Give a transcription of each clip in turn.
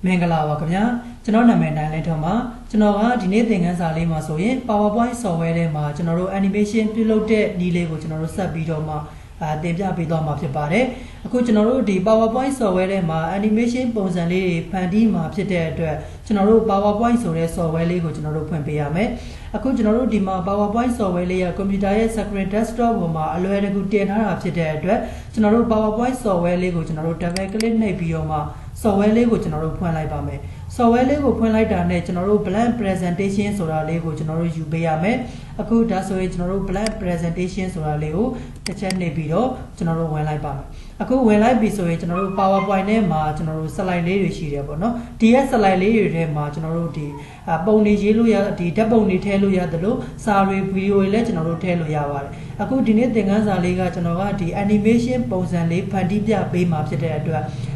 Mengala Wakaya, General Naman Toma, General Dine Things Ali Masoye, PowerPoint software ma, General Animation Piloted, Nile, General Sabidoma, Debia Bidoma Pare, a good general the PowerPoint software ma, animation bones and lady, Pandima, Pite, General PowerPoint software, General Pempiame, a good general Dima, PowerPoint software, computer, secret desktop, ma, a lower good 10 Pite, General PowerPoint software, General Tavakal, Nabioma. Software Lego General Point like Bame. Software Lego Point like that, General Plan presentations or Lego General Ubayame, a good Daso General Plan presentations or Lego, the Chenne Bido, General One like Bame. A good when I be so General PowerPoint name, General Salai Lady Shiriabono, DS Salai Lady Ma, General D, a Boni Jiluya, the Daboni Teluya, the low, Sari Video General Teluya. A good dinner thing as a Lega General, the animation pose and lay Pandibia Bay Maps at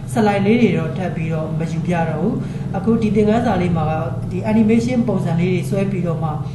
Salai lady or Tapiro, Majupiaro, a good didn't as Alima, the animation pose and lady swapidoma,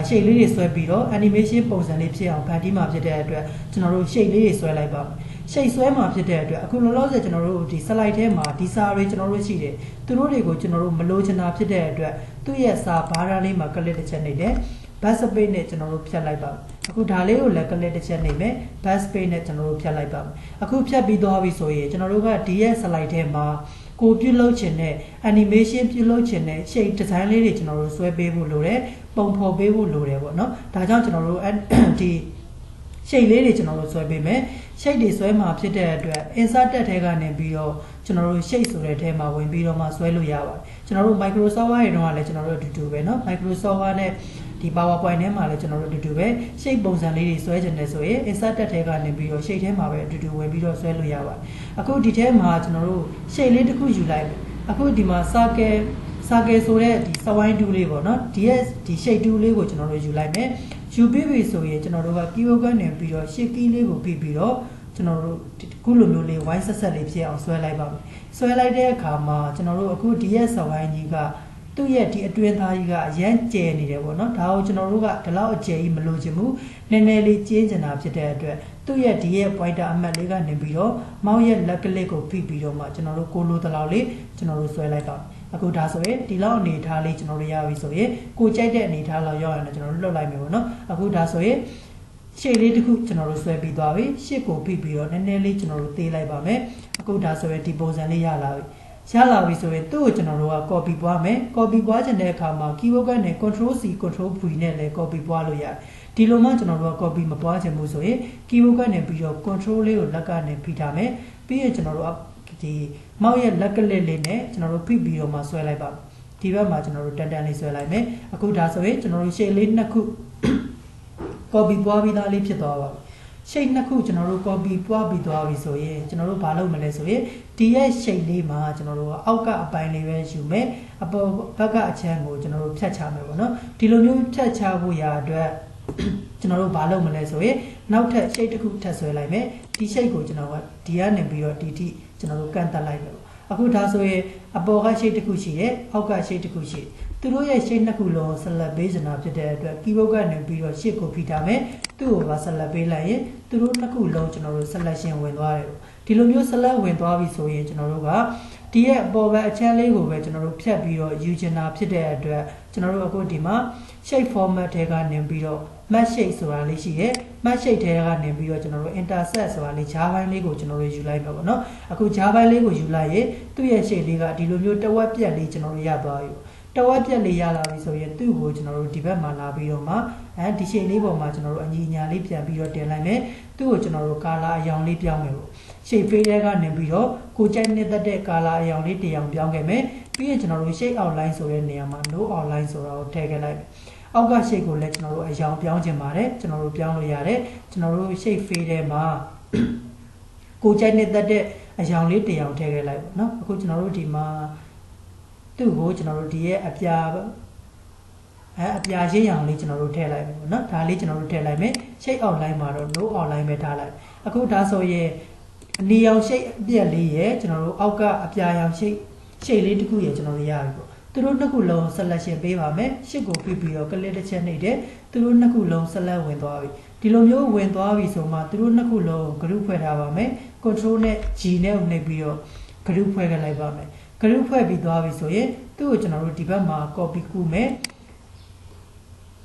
Shay lady swapiro, animation pose and lips on Padima Jedra, General Shay lady swalaba. Shay swam up the dead, a cool law general, the Salai Tema, the Sari general Chile, to Rodigo general Malojan up the dead, 2 years are Paralima Kaleta Chanade, Pass a bayonet general Pialaiba. A good haleo like a letter Chaname, pass bayonet general Pialaiba. A good Piabidovi soye, General DS Salaitema, go Pulo Chene, animation Pulo Chene, shake the tiny lady general Swebebu Lure, Bompo Bebu Lure, no, Tajan general and the shake lady general Swebeme, shake this swim up to the inside that Hagan and Bio, General Shakes or Tema when Bidoma Swello Yawa. General Microsoft, I don't want General to do, no, Microsoft. The PowerPoint name are general to do it, shake bones and ladies so agent as way, inside that take on the video, shake him away to do when video swell yawa. A good detail march no, shake little could you like. A good dima sake so that the Sawain do live or not, DS, the shake do live which general you like me. You be so yet, general Kivogan and video, shaking live pipiro, general Kululu, why lives here on swell like bum. Swell like there, come, general a good DS Sawain yiga. 2 ရက်ဒီအတွင်းသားကြီးကအရန်ကျဲနေတယ်ပေါ့နော်ဒါကိုကျွန်တော်တို့ကဒီလောက်အကျဲကြီးမလို့ချင်ဘူးနည်းနည်းလေးကျင်းချင်တာဖြစ်တဲ့အတွက်သူ့ရဲ့ဒီရဲ့ pointer အမှတ်လေးကနေပြီးတော့မောက်ရဲ့လက်ကလေးကိုဖိပြီးတော့မှကျွန်တော်တို့ကိုလိုတလောက်လေးကျွန်တော်တို့ဆွဲလိုက်ပါအခုဒါဆိုရင်ဒီလောက်အနေထားလေးကျွန်တော်တို့ရပြီဆိုရင်ကိုကြိုက်တဲ့အနေထားလောက်ရောက်ရင်ကျွန်တော်တို့လွတ်လိုက်မယ်ပေါ့နော်အခုဒါဆိုရင်ရှေ့လေးတစ်ခုကျွန်တော်တို့ဆွဲပြီးသွားပြီရှေ့ကိုဖိပြီးတော့နည်းနည်းလေးကျွန်တော်တို့သေးလိုက်ပါမယ်အခုဒါဆိုရင်ဒီပုံစံလေးရလာပြီရလာပြီဆိုရင်သူ့ကိုကျွန်တော်တို့က copy ပွားမယ် copy ပွားခြင်းတဲ့အခါမှာ keyboard ကနေ control C control V နဲ့လည်း copy ပွားလို့ရတယ်ဒီလိုမှကျွန်တော်တို့က copy မပွားချင်ဘူးဆိုရင် keyboard ကနေပြီးတော့ control လေးကိုလက်ကနေဖိထားမယ်ပြီးရင်ကျွန်တော်တို့ဒီမောက်ရဲ့လက်ကလေးလေးနဲ့ကျွန်တော်တို့ဖိပြီးတော့မှဆွဲလိုက်ပါဒီဘက်မှာကျွန်တော်တို့တန်တန်လေးဆွဲလိုက်မယ်အခုဒါဆိုရင်ကျွန်တော်တို့ shape လေးနှစ်ခု copy ပွားပြီးသားလေးဖြစ်သွားပါပြီshape နှစ်ခုကျွန်တော်တို့ copy ပွားပြီးသွားပြီဆိုရင်ကျွန်တော်တို့ဘာလုပ်မလဲဆိုရင်ဒီရဲ့ shape လေးမှာကျွန်တော်တို့အောက်ကအပိုင်းလေးပဲယူမယ်အပေါ်ဘက်ကအချမ်းကိုကျွန်တော်တို့ဖြတ်ချမယ်ပေါ့နော်ဒီလိုမျိုးဖြတ်ချဖို့ရာအတွက်ကျွန်တော်တို့ဘာလုပ်မလဲဆိုရင်နောက်ထပ် shape တစ်ခုထပ်ဆွဲလိုက်မယ်ဒီ shape ကိုကျွန်တော်ကဒီကနေပြီးတော့ဒီထိကျွန်တော်တို့ကန်တက်လိုက်မယ်ပေါ့အခုဒါဆိုရင်အပေါ်က shape တစ်ခုရှိတယ်အောက်က shape တစ်ခုရှိတယ်သူတို့ရဲ့ shape နှစ်ခုလုံးဆက်လက်ပေးနေတာဖြစ်တဲ့အတွက် keyboard ကနေပြီးတော့ shape ကိုဖိထားမယ်သူ့ကိုပါဆက်လက်ပေးလိုက်ရင်သူတို့နှစ်ခုလုံးကျွန်တော်တို့ selection ဝင်သွားတယ်ဒီလိုမျိုး select ဝင်သွားပြီဆိုရင်ကျွန်တော်တို့ကဒီရဲ့အပေါ်ဘက်အချမ်းလေးကိုပဲကျွန်တော်တို့ဖြတ်ပြီးတော့ယူချင်တာဖြစ်တဲ့အတွက်ကျွန်တော်တို့အခုဒီမှာ shape format ထဲကနေပြီးတော့ match shape ဆိုတာလေးရှိတယ် match shape ထဲကနေပြီးတော့ကျွန်တော်တို့ intersect ဆိုတာလေးဂျားပိုင်းလေးကိုကျွန်တော်တို့ယူလိုက်ပါပေါ့နော်အခုဂျားပိုင်းလေးကိုယူလိုက်ရင်သူ့ရဲ့ shape လေးကဒီလိုမျိုးတဝက်ပြက်လေးကျွန်တော်တို့ရသွားပြီတဝက်ပြက်လေးရလာပြီဆိုရင်သူ့ကိုကျွန်တော်တို့ဒီဘက်မှာလာပြီးတော့မှဒီ shape လေးပေါ်မှာကျွန်တော်တို့အညီညာလေးပြန်ပြီးတော့တင်လိုက်မယ်သူ့ကိုကျွန်တော်တို့ color အရောင်လေးပြောင်းမယ်ပေါ့ shape face ထဲကနေပြီးတော့ကိုကြိုက်နေတဲ့ color အရောင်လေးတရားပြောင်းခဲ့မယ်ပြီးရင်ကျွန်တော်တို့ shape outline ဆိုတဲ့နေရာမှာ no outline ဆိုတာကိုထည့်ခဲ့လိုက်အောက်က shape ကိုလည်းကျွန်တော်တို့အရောင်ပြောင်းခြင်းပါတယ်ကျွန်တော်တို့ပြောင်းလို့ရတယ်ကျွန်တော်တို့ shape face ထဲမှာကိုကြိုက်နေတဲ့အရောင်လေးတရားထည့်ခဲ့လိုက်ပေါ့နော်အခုကျွန်တော်တို့ဒီမှာသူ့ကိုကျွန်တော်တို့ဒီရဲ့အပြာရှင်းရောင်လေးကျွန်တော်တို့ထည့်လိုက်မယ်ပေါ့နော်ဒါလေးကျွန်တော်တို့ထည့်လိုက်မယ် shape outline မှာတော့ no outline ပဲထားလိုက်အခုဒါဆိုရင်အနီရောင် shape အပြက်လေးရဲ့ကျွန်တော်တို့အောက်ကအပြာရောင် shape လေးတစ်ခုရဲ့ကျွန်တော်တို့ရပြီပေါ့သူတို့နှစ်ခုလုံး selection ပေးပါမယ်ရှစ်ကိုဖိပြီးတော့ click တစ်ချက်နှိပ်တယ်သူတို့နှစ်ခုလုံး select ဝင်သွားပြီဒီလိုမျိုးဝင်သွားပြီဆိုမှသူတို့နှစ်ခုလုံး group ဖွဲ့ထားပါမယ် control နဲ့ G နဲ့နှိပ်ပြီးတော့ group ဖွဲ့ခဲ့လိုက်ပါမယ် group ဖွဲ့ပြီးသွားပြီဆိုရင်သူ့ကိုကျွန်တော်တို့ဒီဘက်မှာ copy ကူးမယ်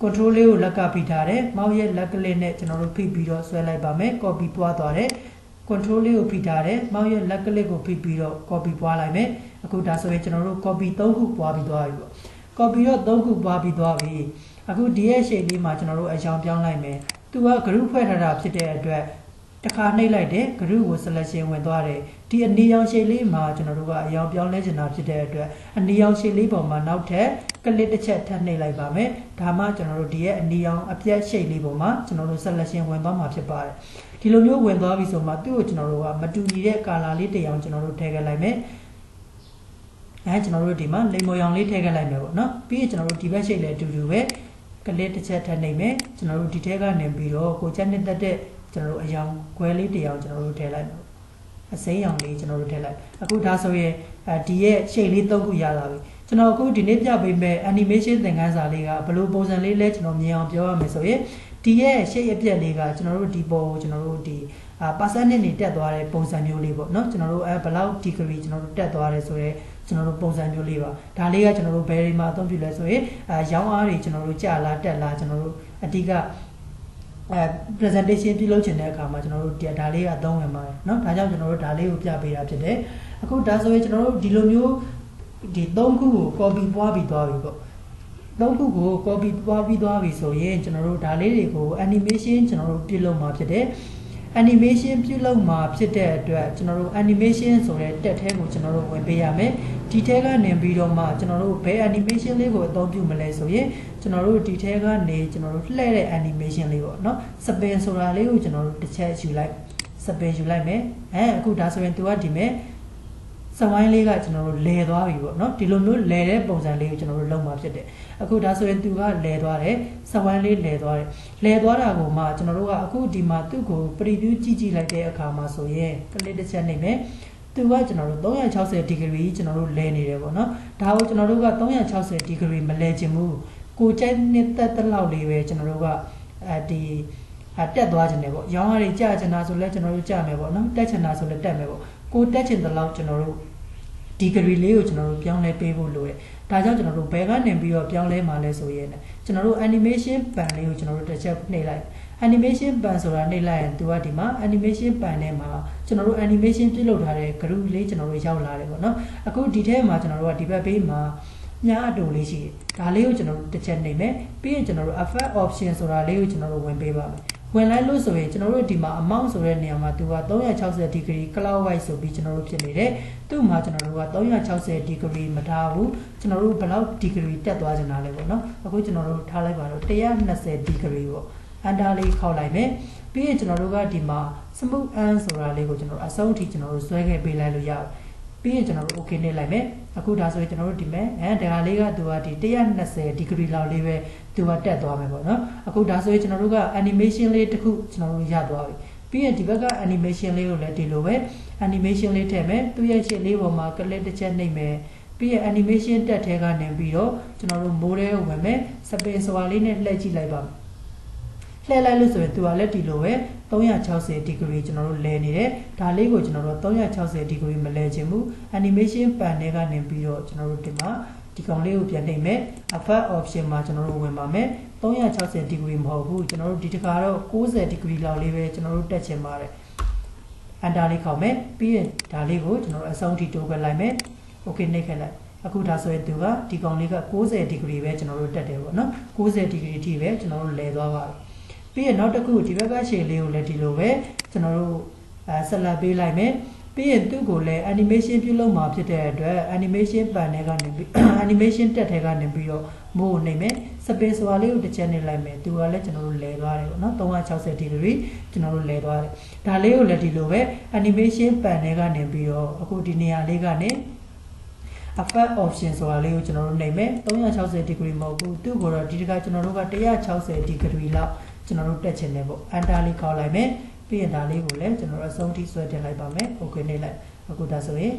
control လေးကိုလက်ကဖိထားတယ် mouse ရဲ့လက်ကလေးနဲ့ကျွန်တော်တို့ဖိပြီးတော့ဆွဲလိုက်ပါမယ် copy ပွားသွားတယ် control လေးကိုဖိထားတယ် mouse ရဲ့လက်ကလေးကိုဖိပြီးတော့ copy ပွားလိုက်မယ်အခုဒါဆိုရင်ကျွန်တော်တို့ copy 3ခုပွားပြီးသွားပြီပေါ့ copy တော့3ခုပွားပြီးသွားပြီအခုဒီရဲ့ shape လေးမှာကျွန်တော်တို့အကြောင်းပြောင်းလိုက်မယ်သူက group ဖွဲ့ထားတာဖြစ်တဲ့အတွက်တခါနှိပ်လိုက်တယ် group ကို selection ဝင်သွားတယ်ဒီအနီရောင် shape လေးမှာကျွန်တော်တို့ကအကြောင်းပြောင်းလဲချင်တာဖြစ်တဲ့အတွက်အနီရောင် shape လေးပေါ်မှာနောက်ထပ် click တစ်ချက်ထပ်နှိပ်လိုက်ပါမယ်ဒါမှကျွန်တော်တို့ဒီရဲ့အနီရောင်အပြတ် shape လေးပေါ်မှာကျွန်တော်တို့ selection ဝင်သွားမှာဖြစ်ပါတယ်ဒီလိုမျိုးဝင်သွားပြီဆိုမှသူ့ကိုကျွန်တော်တို့ကမတူညီတဲ့ color လေးတစ်ရောင်ကျွန်တော်တို့ထည့်ခဲ့လိုက်မယ်ကျွန်တော်တို့ဒီမှာလိမ်မော်ရောင်လေးထည့်ခဲ့လိုက်မယ်ပေါ့နော်ပြီးရင်ကျွန်တော်တို့ဒီဘက် shape လေးအတူတူပဲ click တစ်ချက်ထပ်နှိပ်မယ်ကျွန်တော်တို့ဒီထဲကနေပြီးတော့ကိုချက်နှစ်တက်တဲ့ကျွန်တော်တို့အယောင်ခွဲလေးတစ်ယောင်ကျွန်တော်တို့ထည့်လိုက်မယ်အစိမ်းရောင်လေးကျွန်တော်တို့ထည့်လိုက်အခုဒါဆိုရင်ဒီရဲ့ shape လေး3ခုရလာပြီကျွန်တော်အခုဒီနေ့ပြပေးမဲ့ animation သင်ခန်းစာလေးကဘယ်လိုပုံစံလေးလဲကျွန်တော်မြင်အောင်ပြောရမယ်ဆိုရင်ဒီရဲ့ shape အပြက်လေးကကျွန်တော်တို့ဒီပေါ်ကိုကျွန်တော်တို့ဒီ percentage နဲ့တက်သွားတဲ့ပုံစံမျိုးလေးပေါ့နော်ကျွန်တော်တို့ဘယ်လောက် degree ကျွန်တော်တို့တက်သွားတယ်ဆိုရဲကျွန်တော်တို့ပုံစံမျိုးလေးပါဒါလေးကကျွန်တော်တို့ဘယ်တွေမှာအသုံးပြုလဲဆိုရင်ရောင်းအားတွေကျွန်တော်တို့ကြာလာတက်လာကျွန်တော်တို့အဓိကpresentation ပြုလုပ်ချင်တဲ့အခါမှာကျွန်တော်တို့ဒါလေးကအသုံးဝင်ပါတယ်เนาะဒါကြောင့်ကျွန်တော်တို့ဒါလေးကိုပြပေးတာဖြစ်တယ်အခုဒါဆိုရင်ကျွန်တော်တို့ဒီလိုမျိုးဒီ3ခုကို copy ပွားပြီးသွားပြီပေါ့3ခုကို copy ပွားပြီးသွားပြီဆိုရင်ကျွန်တော်တို့ဒါလေးတွေကို animation ကျွန်တော်တို့ပြုလုပ်မှာဖြစ်တယ် animation ပြုလုပ်မှာဖြစ်တဲ့အတွက်ကျွန်တော်တို့ animation ဆိုတဲ့တက်ထဲကိုကျွန်တော်တို့ဝင်ပေးရမယ်ဒီထဲကနေပြီးတော့မှကျွန်တော်တို့ဘယ် animation လေးကိုအသုံးပြုမလဲဆိုရင်ကျွန်တော်တို့ဒီထဲကနေကျွန်တော်တို့လှည့်တဲ့ animation လေးပေါ့နော် spin ဆိုတာလေးကိုကျွန်တော်တို့တစ်ချက်ယူလိုက် spin ယူလိုက်မယ်အခုဒါဆိုရင်သူကဒီမဲ့စဝိုင်းလေးကကျွန်တော်တို့လဲသွားပြီပေါ့နော်ဒီလိုမျိုးလဲတဲ့ပုံစံလေးကိုကျွန်တော်တို့လုပ်မှာဖြစ်တယ်အခုဒါဆိုရင်သူကလဲသွားတယ်စဝိုင်းလေးလဲသွားတယ်လဲသွားတာကိုမှကျွန်တော်တို့ကအခုဒီမှာသူ့ကို preview ကြည့်လိုက်တဲ့အခါမှာဆိုရင် click တစ်ချက်နှိပ်မယ်သူကကျွန်တော်တို့360 degree ကျွန်တော်တို့လဲနေတယ်ပေါ့နော်ဒါကိုကျွန်တော်တို့က360 degree မလဲချင်ဘူးကိုကြိုက်နေတဲ့တက်လောက်လေးပဲကျွန်တော်တို့ကဒီတက်သွားခြင်းတယ်ပေါ့ရောင်းရည်ကြာချင်တာဆိုလဲကျွန်တော်တို့ကြာမယ်ပေါ့နော်တက်ချင်တာဆိုလဲတက်မယ်ပေါ့ကိုတက်ချင်တဲ့လောက်ကျွန်တော်တို့ degree လေးကိုကျွန်တော်တို့ပြောင်းလဲပေးဖို့လိုတယ်ဒါကြောင့်ကျွန်တော်တို့ဘယ်ကနေပြီးတော့ပြောင်းလဲမှာလဲဆိုရင်ကျွန်တော်တို့ animation ပန်လေးကိုကျွန်တော်တို့တစ်ချက်နှိပ်လိုက် animation ပန်ဆိုတာနှိပ်လိုက်ရင်သူကဒီမှာ animation ပန်ထဲမှာကျွန်တော်တို့ animation ပြုလုပ်ထားတဲ့ group လေးကျွန်တော်တို့ရောက်လာတယ်ပေါ့နော်အခုဒီထဲမှာကျွန်တော်တို့ကဒီဘက်ဘေးမှာညာအတူလေးရှိတယ်ဒါလေးကိုကျွန်တော်တို့တစ်ချက်နှိပ်မယ်ပြီးရင်ကျွန်တော်တို့ effect option ဆိုတာလေးကိုကျွန်တော်တို့ဝင်ပေးပါမယ်ဝင်လိုက်လို့ဆိုရင်ကျွန်တော်တို့ဒီမှာ amount ဆိုတဲ့နေရာမှာသူက360 degree clockwise ဆိုပြီးကျွန်တော်တို့ဖြစ်နေတယ်သူ့မှာကျွန်တော်တို့က360 degree မထားဘူးကျွန်တော်တို့ဘယ်လောက် degree တက်သွားချင်တာလဲပေါ့နော်အခုကျွန်တော်တို့ထားလိုက်ပါတော့120 degree ပေါ့ under လေးခောက်လိုက်မယ်ပြီးရင်ကျွန်တော်တို့ကဒီမှာ smooth and ဆိုတာလေးကိုကျွန်တော်တို့အဆုံးအထိကျွန်တော်တို့ဆွဲခဲ့ပေးလိုက်လို့ရတယ်ပြီးရင်ကျွန်တော်တို့ okay နဲ့လိုက်မယ်အခုဒါဆိုရင်ကျွန်တော်တို့ဒီမဲ့ဒါလေးကသူကဒီ120 degree လောက်လေးပဲသူကတက်သွားမယ်ပေါ့နော်အခုဒါဆိုရင်ကျွန်တော်တို့က animation လေးတစ်ခုကျွန်တော်တို့ရသွားပြီပြီးရင်ဒီဘက်က animation လေးကိုလည်းဒီလိုပဲ animation လေးထည့်မယ်သူရဲ့ရှေ့လေးပေါ်မှာ click တစ်ချက်နှိပ်မယ်ပြီးရင် animation တက်ထဲကနေပြီးတော့ကျွန်တော်တို့ model ကိုဝင်မယ် spin ဆိုတာလေးနဲ့လှည့်ကြည့်လိုက်ပါမယ်လှည့်လိုက်လို့ဆိုရင်သူကလည်းဒီလိုပဲ360 degree ကျွန်တော်တို့လဲနေတယ်ဒါလေးကိုကျွန်တော်တို့360 degree မလဲခြင်းဘူး animation ပန်ထဲကနေပြီးတော့ကျွန်တော်တို့ဒီမှာဒီကောင်လေးကိုပြန်နှိပ်မယ် effect option မှာကျွန်တော်တို့ဝင်ပါမယ်360 degree မဟုတ်ဘူးကျွန်တော်တို့ဒီတခါတော့90 degree လောက်လေးပဲကျွန်တော်တို့တက်ချင်ပါတယ် enter လေးခေါက်မယ်ပြီးရင်ဒါလေးကိုကျွန်တော်တို့အဆုံးထိတိုးခဲ့လိုက်မယ် okay နှိပ်ခဲ့လိုက်အခုဒါဆိုရင်သူကဒီကောင်လေးက90 degree ပဲကျွန်တော်တို့တက်တယ်ပေါ့နော်90 degree အထိပဲကျွန်တော်တို့လဲသွားပါပြီးရင်နောက်တစ်ခုဒီဘက်ကရှေ့လေးကိုလည်းဒီလိုပဲကျွန်တော်တို့ဆက်လက်ပေးလိုက်မယ်ပြီးရင်သူ့ကိုလည်း animation ပြုလုပ်မှာဖြစ်တဲ့အတွက် animation ပန်ထဲကနေပြီး animation တက်ထဲကနေပြီးတော့မိုးနေမယ် space ဆိုတာလေးကိုတစ်ချက်နေလိုက်မယ်သူကလည်းကျွန်တော်တို့လဲသွားတယ်ပေါ့နော်360 degree ကျွန်တော်တို့လဲသွားတယ်ဒါလေးကိုလည်းဒီလိုပဲ animation ပန်ထဲကနေပြီးတော့အခုဒီနေရာလေးကနေ effect option ဆိုတာလေးကိုကျွန်တော်တို့နှိပ်မယ်360 degree မဟုတ်ဘူးသူ့ကိုတော့ဒီတခါကျွန်တော်တို့က160 degree လောက်ကျွန်တော်တို့တက်ချင်တယ်ပေါ့ enter လေးခေါက်လိုက်မယ်ပြီးရင်ဒါလေးကိုလည်းကျွန်တော်တို့အဆုံးထိဆွဲတင်လိုက်ပါမယ် okay နှိပ်လိုက်အခုဒါဆိုရင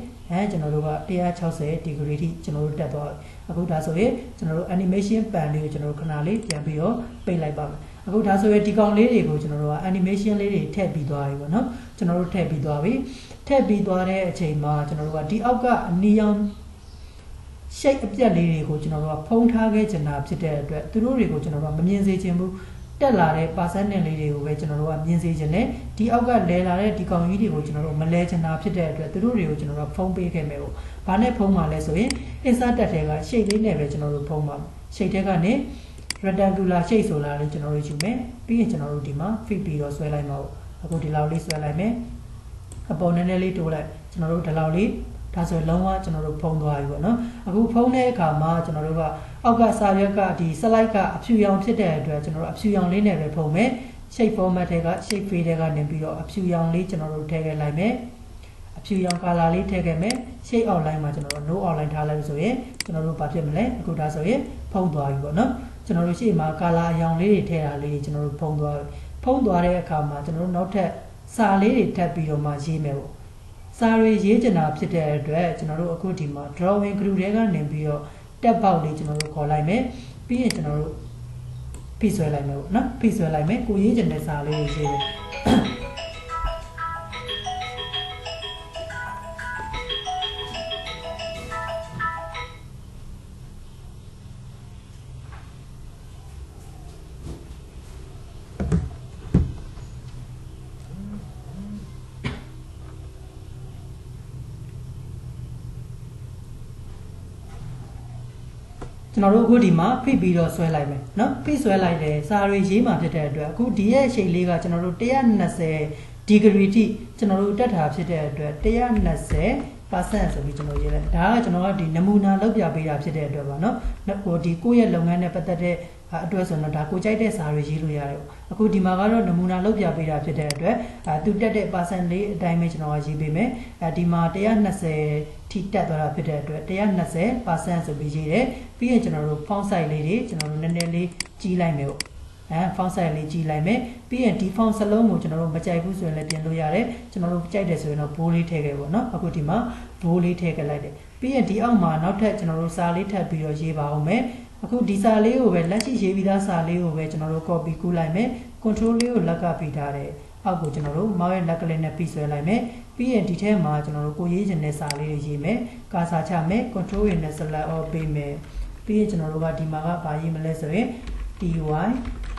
်ကျွန်တော်တို့က160 degree ထိကျွန်တော်တို့တက်သွားပြီအခုဒါဆိုရင်ကျွန်တော်တို့ animation ပန်လေးကိုကျွန်တော်တို့ခဏလေးပြန်ပြီးတော့ပိတ်လိုက်ပါမယ်အခုဒါဆိုရင်ဒီကောင်လေးတွေကိုကျွန်တော်တို့က animation လေးတွေထည့်ပြီးသွားပြီပေါ့နော်ကျွန်တော်တို့ထည့်ပြီးသွားပြီထည့်ပြီးသွားတဲ့အချိန်မှာကျွန်တော်တို့ကဒီအောက်ကအနီရောင် shape အပြက်လေးတွေကိုကျွန်တော်တို့ကဖုံးထားခဲ့ချင်တာဖြစ်တဲ့အတွက်သူတို့တွေကိုကျွန်တော်တို့ကမမြင်စေချင်ဘူးတက်လာတဲ့ percentage လေးတွေကိုပဲကျွန်တော်တို့ကမြင်စေချင်တယ်ဒီအောက်ကလဲလာတဲ့ဒီကောင်ကြီးတွေကိုကျွန်တော်တို့မလဲချင်တာဖြစ်တဲ့အတွက်သူတို့တွေကိုကျွန်တော်တို့ဖုံးပေးခဲ့မယ်ပေါ့ဘာနဲ့ဖုံးမှာလဲဆိုရင် insert တက်တဲ့က shape လေးနဲ့ပဲကျွန်တော်တို့ဖုံးပါ shape တဲ့ကနေ rectangular shape ဆိုတာလေးကျွန်တော်တို့ယူမယ်ပြီးရင်ကျွန်တော်တို့ဒီမှာ fit ပြီးတော့ဆွဲလိုက်မှာပေါ့အခုဒီလောက်လေးဆွဲလိုက်မယ်အပေါ်နည်းနည်းလေးတိုးလိုက်ကျွန်တော်တို့ဒီလောက်လေးဒါဆိုလုံးဝကျွန်တော်တို့ဖုံးသွားပြီပေါ့နော်အခုဖုံးတဲ့အခါမှာကျွန်တော်တို့ကအောက်ကစာရွက်ကဒီ slide ကအဖြူရောင်ဖြစ်တဲ့အတွက်ကျွန်တော်တို့အဖြူရောင်လေးနဲ့ပဲဖုံးမယ် shape format တွေက shape fill တွေကနေပြီးတော့အဖြူရောင်လေးကျွန်တော်တို့ထည့်ခဲ့လိုက်မယ်အဖြူရောင် color လေးထည့်ခဲ့မယ် shape outline မှာကျွန်တော်တို့ no outline ထားလိုက်ဆိုရင်ကျွန်တော်တို့ဘာဖြစ်မလဲအခုဒါဆိုရင်ဖုံးသွားပြီပေါ့နော်ကျွန်တော်တို့ရှေ့မှာ color အရောင်လေးတွေထည့်တာလေးတွေကျွန်တော်တို့ဖုံးသွားတဲ့အခါမှာကျွန်တော်တို့နောက်ထပ်စာလေးတွေထပ်ပြီးတော့မှရေးမယ်ပေါ့စာတွေရေးချင်တာဖြစ်တဲ့အတွက်ကျွန်တော်တို့အခုဒီမှာ drawing group တွေကနေပြီးတော့ tab box လေးကျွန်တော်တို့ခေါ်လိုက်မယ်ပြီးရင်ကျွန်တော်တို့ဖိဆွဲလိုက်မယ်ပေါ့နော်ဖိဆွဲလိုက်မယ်ကိုရေးချင်တဲ့စာလေးကိုရေးမယ်ကျွန်တော်တို့အခုဒီမှာဖိပြီးတော့ဆွဲလိုက်မယ်เนาะဖိဆွဲလိုက်တယ်စာတွေရေးမှာဖြစ်တဲ့အတွက်အခုဒီရဲ့အချိန်လေးကကျွန်တော်တို့120 degree ထိကျွန်တော်တို့တက်တာဖြစ်တဲ့အတွက်120% ဆိုပြီးကျွန်တော်ရေးလိုက်ဒါကကျွန်တော်ကဒီနမူနာလောက်ပြပေးတာဖြစ်တဲ့အတွက်ပါเนาะဟိုဒီကိုယ့်ရဲ့လုပ်ငန်းနဲ့ပတ်သက်တဲ့အတွက်ဆိုတော့ဒါကိုကြိုက်တဲ့စာတွေရေးလို့ရတယ်အခုဒီမှာကတော့နမူနာလောက်ပြပေးတာဖြစ်တဲ့အတွက်သူတက်တဲ့ percent လေးအတိုင်းပဲကျွန်တော်ကရေးပေးမယ်ဒီမှာ120ထိတက်သွားတာဖြစ်တဲ့အတွက်120% ဆိုပြီးရေးတယ်ပြီးရင်ကျွန်တော်တို့ font size လေးတွေကျွန်တော်တို့နည်းနည်းလေးကြီးလိုက်မယ်ပေါ့font size လေးကြီးလိုက်မယ်ပြီးရင်ဒီ font စလုံးကိုကျွန်တော်တို့မကြိုက်ဘူးဆိုရင်လည်းပြင်လို့ရတယ်ကျွန်တော်တို့ကြိုက်တယ်ဆိုရင်တော့ bold လေးထည့်ခဲ့ပေါ့နော်အခုဒီမှာ bold လေးထည့်ခဲ့လိုက်တယ်ပြီးရင်ဒီအောက်မှာနောက်ထပ်ကျွန်တော်တို့စာလေးထပ်ပြီးတော့ရေးပါအောင်မယ်အခုဒီစာလေးကိုပဲလက်ရှိရေးပြီးသားစာလေးကိုပဲကျွန်တော်တို့ copy ကူးလိုက်မယ် control လေးကိုလက်ကပြီးထားတယ်အောက်ကိုကျွန်တော်တို့ mouse ရဲ့လက်ကလေးနဲ့ပြီးဆွဲလိုက်မယ်ပြီးရင်ဒီထဲမှာကျွန်တော်တို့ကိုရေးချင်တဲ့စာလေးတွေရေးမယ်ကာစာချမယ် control ရနဲ့ select all ပေးမယ်ပြီးရင်ကျွန်တော်တို့ကဒီမှာကဘာရေးမလဲဆိုရင်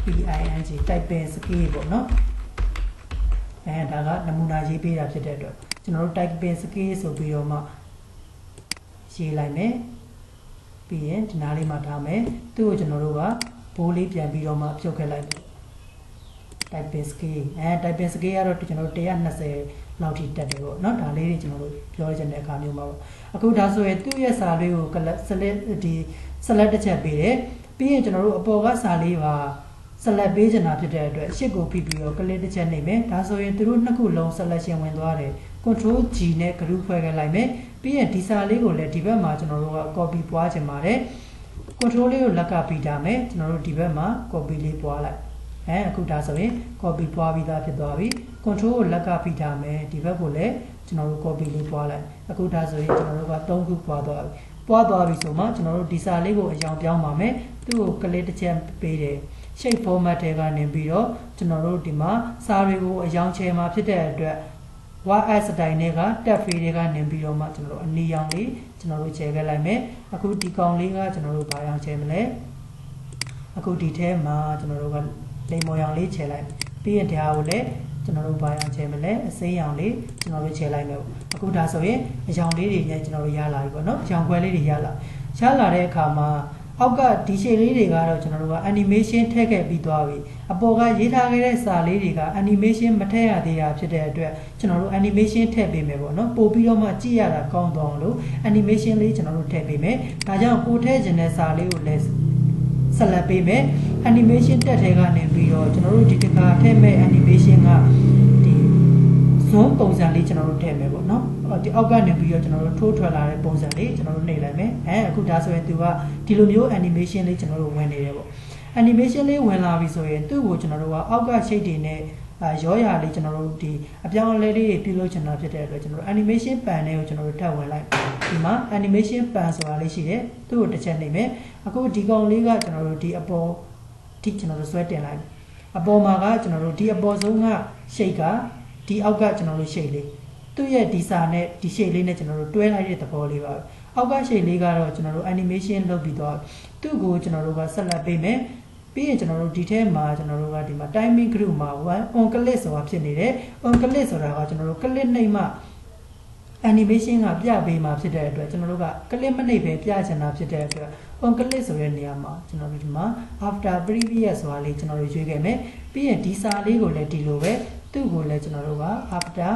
typing typing skill ပေါ့နော်ဒါကနမူနာရေးပေးတာဖြစ်တဲ့အတွက်ကျွန်တော်တို့ typing skill ဆိုပြီးတော့မှရေးလိုက်မယ်ပြီးရင်ဒီနားလေးမှာထားမယ်သူ့ကိုကျွန်တော်တို့ကဘိုးလေးပြန်ပြီးတော့မှဖြုတ်ခဲ့လိုက်မယ် typing skill typing skill ကတော့ကျွန်တော်တို့120လောက်ထိတက်တယ်ပေါ့เนาะဒါလေးတွေကျွန်တော်တို့ပြောရချင်တဲ့အခါမျိုးမှာပေါ့အခုဒါဆိုရင်သူ့ရဲ့စာလေးကို select တစ်ချက်ပေးတယ်ပြီးရင်ကျွန်တော်တို့အပေါ်ကစာလေးပါ select ပေးချင်တာဖြစ်တဲ့အတွက်ရှစ်ကိုဖိပြီးတော့ click တစ်ချက်နှိပ်မယ်ဒါဆိုရင်သူတို့နှစ်ခုလုံး selection ဝင်သွားတယ် control G နဲ့ group ဖွဲ့ခဲ့လိုက်မယ်ပြီးရင်ဒီစာလေးကိုလည်းဒီဘက်မှာကျွန်တော်တို့က copy ပွားချင်ပါတယ် control လေးကိုလက်ကပြီးထားမယ်ကျွန်တော်တို့ဒီဘက်မှာ copy လေးပွားလိုက်အခုဒါဆိုရင် copy ပွားပြီးသားဖြစ်သွားပြီ control ကိုလက်ကပြီးထားမယ်ဒီဘက်ကိုလည်းကျွန်တော်တို့ copy လေးပွားလိုက်အခုဒါဆိုရင်ကျွန်တော်တို့က3ခုပွားသွားပြီဆိုမှကျွန်တော်တို့ဒီစာလေးကိုအကြောင်းပြောင်းပါမယ်သူ့ကို click တစ်ချက်ပေးတယ် shape format တွေကနေပြီးတော့ကျွန်တော်တို့ဒီမှာစာတွေကိုအကြောင်းချဲမှာဖြစ်တဲ့အတွက် YS စတိုင်တွေက tab free တွေကနေပြီးတော့မှကျွန်တော်တို့အနီရောင်လေးကျွန်တော်တို့ချဲခဲ့လိုက်မယ်အခုဒီကောင်လေးကကျွန်တော်တို့ဘာရောင်ချဲမလဲအခုဒီထဲမှာကျွန်တော်တို့ကလိမ်မော်ရောင်လေးချဲလိုက်ပြီးရင်ဒါကိုလည်းကျွန်တော်တို့ဘာရောင်ချဲမလဲအစိမ်းရောင်လေးကျွန်တော်တို့ချဲလိုက်မယ်အခုဒါဆိုရင်အရောင်လေးတွေနဲ့ကျွန်တော်တို့ရလာပြီပေါ့နော်အရောင်ခွဲလေးတွေရလာတဲ့အခါမှာအောက်ကဒီ shape လေးတွေကတော့ကျွန်တော်တို့က animation ထည့်ခဲ့ပြီးသွားပြီအပေါ်ကရေးထားခဲ့တဲ့စာလေးတွေက animation မထည့်ရသေးတာဖြစ်တဲ့အတွက်ကျွန်တော်တို့ animation ထည့်ပေးမယ်ပေါ့နော်ပို့ပြီးတော့မှကြည့်ရတာကောင်းသွားအောင်လို့ animation လေးကျွန်တော်တို့ထည့်ပေးမယ်ဒါကြောင့်ကိုထည့်ခြင်းတဲ့စာလေးကိုလည်း select ပေးမယ် animation တက်ထဲကနေပြီးတော့ကျွန်တော်တို့ဒီတစ်ခါထည့်မဲ့ animation ကဒီ zoom ပုံစံလေးကျွန်တော်တို့ထည့်မယ်ပေါ့နော်ဒီအောက်ကနေပြီးတော့ကျွန်တော်တို့ထိုးထွက်လာတဲ့ပုံစံလေးကျွန်တော်တို့နှိပ်လိုက်မယ်အခုဒါဆိုရင်သူကဒီလိုမျိုး animation လေးကျွန်တော်တို့ဝင်နေတယ်ပေါ့ animation လေးဝင်လာပြီဆိုရင်သူ့ကိုကျွန်တော်တို့ကအောက်က shape တွေနဲ့ရောရာလေးကျွန်တော်တို့ဒီအပြောင်းအလဲလေးတွေပြုလုပ်ချင်တာဖြစ်တဲ့အတွက်ကျွန်တော်တို့ animation pan တွေကိုကျွန်တော်တို့ထပ်ဝင်လိုက်ဒီမှာ animation pan ဆိုတာလေးရှိတယ်သူ့ကိုတစ်ချက်နှိပ်မယ်အခုဒီကောင်လေးကကျွန်တော်တို့ဒီအပေါ်ဒီကျွန်တော်တို့ဆွဲတင်လိုက်အပေါ်မှာကကျွန်တော်တို့ဒီအပေါ်ဆုံးက shape ကဒီအောက်ကကျွန်တော်တို့ shape လေးသူ့ရဲ့ဒီစာနဲ့ဒီ shape လေးနဲ့ကျွန်တော်တို့တွဲလိုက်တဲ့သဘောလေးပါ အောက်ကရှိလေးကတော့ကျွန်တော်တို့ animation လုပ်ပြီးတော့သူ့ကိုကျွန်တော်တို့ကဆက်လက်ပေးမယ်ပြီးရင်ကျွန်တော်တို့ဒီထဲမှာကျွန်တော်တို့ကဒီမှာ timing group မှာ on click ဆိုတာဖြစ်နေတယ် on click ဆိုတာကကျွန်တော်တို့ click နှိပ်မှ animation ကပြပေးမှာဖြစ်တဲ့အတွက်ကျွန်တော်တို့က click မနှိပ်ပဲပြချင်တာဖြစ်တဲ့အတွက် on click ဆိုတဲ့နေရာမှာကျွန်တော်တို့ဒီမှာ after previous ဆိုတာလေးကျွန်တော်တို့ရွေးခဲ့မယ်ပြီးရင်ဒီစာလေးကိုလည်းဒီလိုပဲသူ့ကိုလည်းကျွန်တော်တို့က after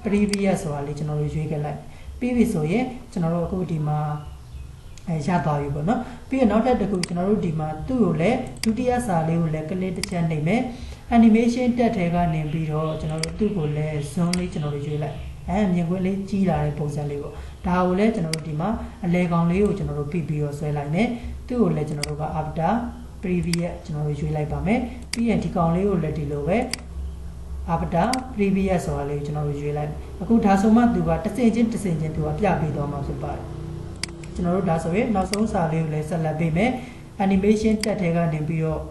previous ဆိုတာလေးကျွန်တော်တို့ရွေးခဲ့လိုက်ပြီးပြီဆိုရင်ကျွန်တော်တို့အခုဒီမှာရသွားပြီပေါ့နော်ပြီးရင်နောက်ထပ်တစ်ခုကျွန်တော်တို့ဒီမှာသူ့ကိုလည်းဒုတိယစာလေးကိုလည်း click တစ်ချက်နှိပ်မယ် animation တက်ထဲကနေပြီးတော့ကျွန်တော်တို့သူ့ကိုလည်း zoom လေးကျွန်တော်တို့ရွေးလိုက်မြင်ကွင်းလေးကြီးလာတဲ့ပုံစံလေးပေါ့ဒါကိုလည်းကျွန်တော်တို့ဒီမှာအလဲကောင်လေးကိုကျွန်တော်တို့ပြပြီးတော့ဆွဲလိုက်မယ်သူ့ကိုလည်းကျွန်တော်တို့က after previous ကျွန်တော်တို့ရွေးလိုက်ပါမယ်ပြီးရင်ဒီကောင်လေးကိုလည်းဒီလိုပဲ after previous ဆိုတာလေးကိုကျွန်တော်တို့ရွေးလိုက်အခုဒါဆိုမှသူကတစ်စင်ချင်းသူကပြပေးသွားမှာဖြစ်ပါတယ်ကျွန်တော်တို့ဒါဆိုရင်နောက်ဆုံးစာလေးကိုလည်းဆက်လက်ပေးမယ် animation တက်ထဲကနေပြီးတော့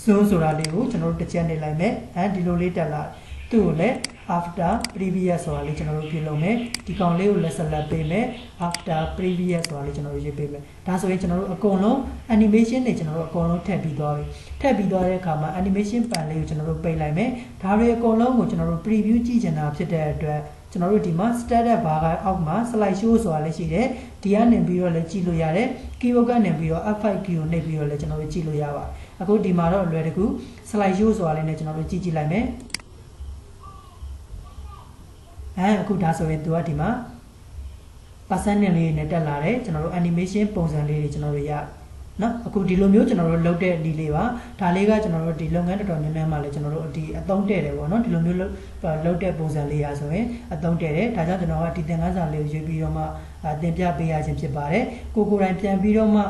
zoom ဆိုတာလေးကိုကျွန်တော်တို့တစ်ချက်နေလိုက်မယ်ဒီလိုလေးတက်လာသူ့ကိုလည်း after previous ဆိုတာလေးကျွန်တော်တို့ပြုလုပ်မယ်ဒီကောင်လေးကိုလည်းဆက်လက်ပေးမယ် after previous ဆိုတာလေးကျွန်တော်တို့ရေးပေးမယ်ဒါဆိုရင်ကျွန်တော်တို့အကုန်လုံး animation တွေကျွန်တော်တို့အကုန်လုံးထည့်ပြီးသွားပြီထည့်ပြီးသွားတဲ့အခါမှာ animation ပန်လေးကိုကျွန်တော်တို့ပိတ်လိုက်မယ်ဒါတွေအကုန်လုံးကိုကျွန်တော်တို့ preview ကြည့်ချင်တာဖြစ်တဲ့အတွက်ကျွန်တော်တို့ဒီမှာ status bar ကအောက်မှာ slide show ဆိုတာလည်းရှိတယ်ဒီကနေပြီးတော့လည်းကြည့်လို့ရတယ် keyword ကနေပြီးတော့ F5 key ကိုနှိပ်ပြီးတော့လည်းကျွန်တော်တို့ကြည့်လို့ရပါတယ်အခုဒီမှာတော့လွယ်တကူ slide show ဆိုတာလေးနဲ့ကျွန်တော်တို့ကြည့်လိုက်မယ်အခုဒါဆိုရင်သူကဒီမှာ percentage လေးနဲ့တက်လာတယ်ကျွန်တော်တို့ animation ပုံစံလေးတွေကျွန်တော်တို့ရနော်အခုဒီလိုမျိုးကျွန်တော်တို့လုပ်တဲ့ဒီလေးပါဒါလေးကကျွန်တော်တို့ဒီလုပ်ငန်းတော်တော်များများမှာလည်းကျွန်တော်တို့ဒီအသုံးတည့်တယ်ပေါ့နော်ဒီလိုမျိုးလုပ်တဲ့ပုံစံလေးရာဆိုရင်အသုံးတည့်တယ်ဒါကြောင့်ကျွန်တော်ကဒီသင်ခန်းစာလေးကိုရွေးပြီးတော့မှသင်ပြပေးရခြင်းဖြစ်ပါတယ်ကိုယ်တိုင်ပြန်ပြီးတော့မှ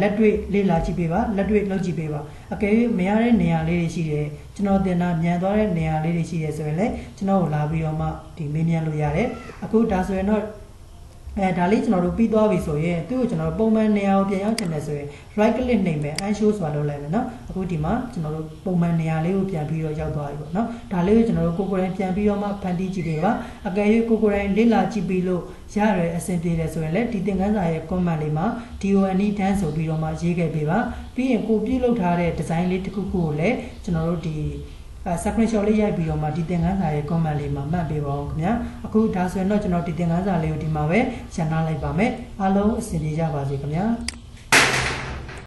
လက်တွေ့လေ့လာကြည့်ပေးပါလက်တွေ့လုပ်ကြည့်ပေးပါအကယ်၍မရတဲ့နေရာလေးတွေရှိတယ်ကျွန်တော်သင်တာမြန်သွားတဲ့နေရာလေးတွေရှိတယ်ဆိုရင်လည်းကျွန်တော်ကိုလာပြီးတော့မှဒီမေးမြန်းလို့ရတယ်အခုဒါဆိုရင်တော့ဒါလေးကျွန်တော်တို့ပြီးသွားပြီဆိုရင်သူ့ကိုကျွန်တော်ပုံမှန်နေရာကိုပြန်ရောက်ချင်တယ်ဆိုရင် right click နှိပ်မယ် unshow ဆိုတာလုပ်လိုက်မယ်နော်အခုဒီမှာကျွန်တော်တို့ပုံမှန်နေရာလေးကိုပြန်ပြီးတော့ရောက်သွားပြီပေါ့နော်ဒါလေးကိုကျွန်တော်တို့ကိုယ်တိုင်ပြန်ပြီးတော့မှဖန်တီးကြည့်ပေးပါအကယ်၍ကိုယ်တိုင်လေ့လာကြည့်ပြီးလို့ရရအဆင်ပြေတယ်ဆိုရင်လည်းဒီသင်ခန်းစာရဲ့ comment လေးမှာ DONE dance ဆိုပြီးတော့မှရေးခဲ့ပေးပါပြီးရင်ကိုပြုလုပ်ထားတဲ့ design လေးတစ်ခုခုကိုလည်းကျွန်တော်တို့ဒီscreenshot လေးရိုက်ပြီးတော့မှဒီသင်ခန်းစာရဲ့ comment လေးမှာမှတ်ပေးပါဦးခင်ဗျာအခုဒါဆိုရင်တော့ကျွန်တော်ဒီသင်ခန်းစာလေးကိုဒီမှာပဲရှင်းထားလိုက်ပါမယ်အားလုံးအဆင်ပြေကြပါစေခင်ဗျာ